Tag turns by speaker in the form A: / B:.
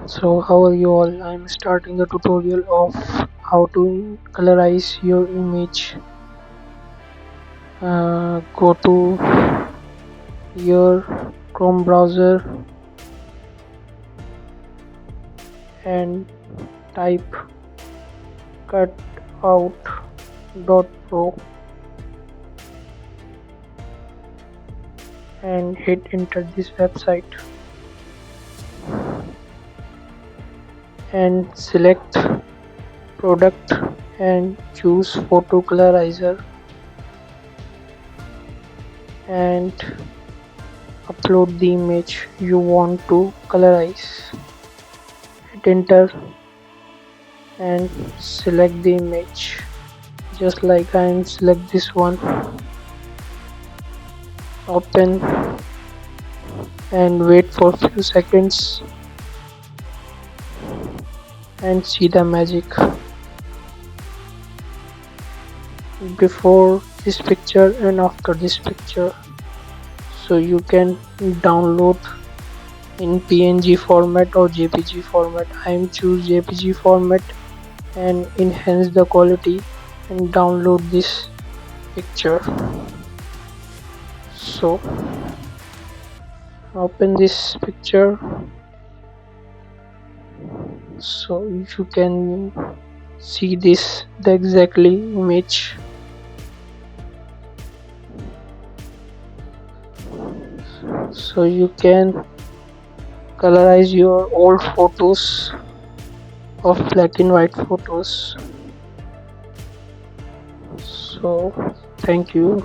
A: So how are you all? I'm starting the tutorial of how to colorize your image. Go to your Chrome browser and type cutout.pro and hit enter this website and select product and choose photo colorizer and upload the image you want to colorize. Hit enter and select the image just like I am select this one. Open and wait for few seconds and see the magic. Before this picture and after this picture, so you can download in PNG format or JPG format. I am choose JPG format and enhance the quality and download this picture. So open this picture so you can see this the exactly image. So you can colorize your old photos of black and white photos. So thank you.